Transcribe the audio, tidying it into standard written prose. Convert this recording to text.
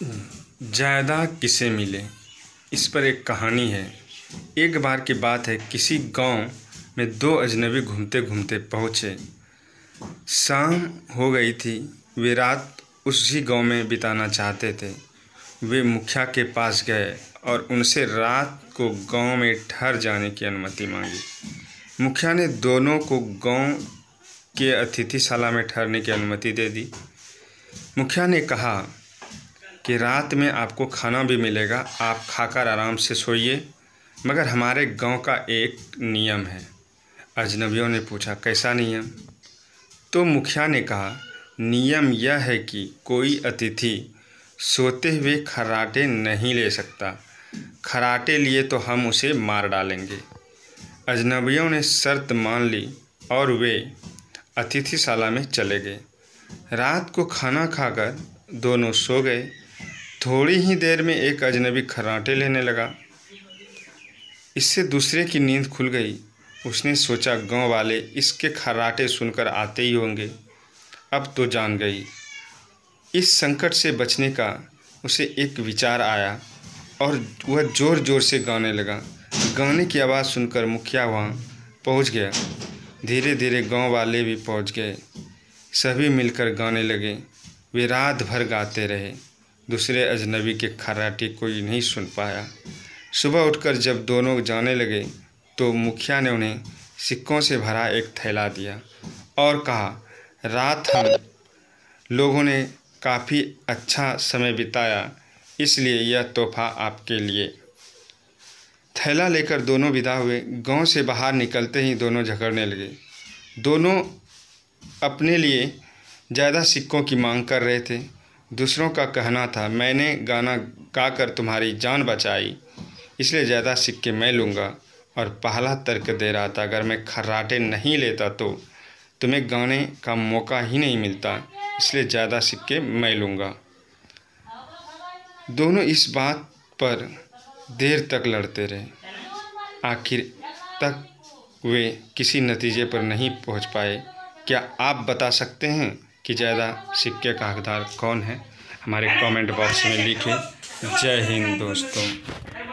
जायदा किसे मिले, इस पर एक कहानी है। एक बार की बात है, किसी गांव में दो अजनबी घूमते घूमते पहुँचे। शाम हो गई थी। वे रात उसी गांव में बिताना चाहते थे। वे मुखिया के पास गए और उनसे रात को गांव में ठहर जाने की अनुमति मांगी। मुखिया ने दोनों को गांव के अतिथिशाला में ठहरने की अनुमति दे दी। मुखिया ने कहा कि रात में आपको खाना भी मिलेगा, आप खाकर आराम से सोइए, मगर हमारे गांव का एक नियम है। अजनबियों ने पूछा, कैसा नियम? तो मुखिया ने कहा, नियम यह है कि कोई अतिथि सोते हुए खर्राटे नहीं ले सकता। खर्राटे लिए तो हम उसे मार डालेंगे। अजनबियों ने शर्त मान ली और वे अतिथिशाला में चले गए। रात को खाना खाकर दोनों सो गए। थोड़ी ही देर में एक अजनबी खर्राटे लेने लगा। इससे दूसरे की नींद खुल गई। उसने सोचा, गांव वाले इसके खर्राटे सुनकर आते ही होंगे। अब तो जान गई। इस संकट से बचने का उसे एक विचार आया और वह ज़ोर ज़ोर से गाने लगा। गाने की आवाज़ सुनकर मुखिया वहाँ पहुँच गया। धीरे धीरे गांव वाले भी पहुँच गए। सभी मिलकर गाने लगे। वे रात भर गाते रहे। दूसरे अजनबी के खर्राटे कोई नहीं सुन पाया। सुबह उठकर जब दोनों जाने लगे तो मुखिया ने उन्हें सिक्कों से भरा एक थैला दिया और कहा, रात हम लोगों ने काफ़ी अच्छा समय बिताया, इसलिए यह तोहफा आपके लिए। थैला लेकर दोनों विदा हुए। गांव से बाहर निकलते ही दोनों झगड़ने लगे। दोनों अपने लिए ज़्यादा सिक्कों की मांग कर रहे थे। दूसरों का कहना था, मैंने गाना गाकर तुम्हारी जान बचाई, इसलिए ज़्यादा सिक्के मैं लूँगा। और पहला तर्क दे रहा था, अगर मैं खर्राटे नहीं लेता तो तुम्हें गाने का मौका ही नहीं मिलता, इसलिए ज़्यादा सिक्के मैं लूँगा। दोनों इस बात पर देर तक लड़ते रहे। आखिर तक वे किसी नतीजे पर नहीं पहुंच पाए। क्या आप बता सकते हैं कि ज़्यादा सिक्के का हकदार कौन है? हमारे कमेंट बॉक्स में लिखें। जय हिंद दोस्तों।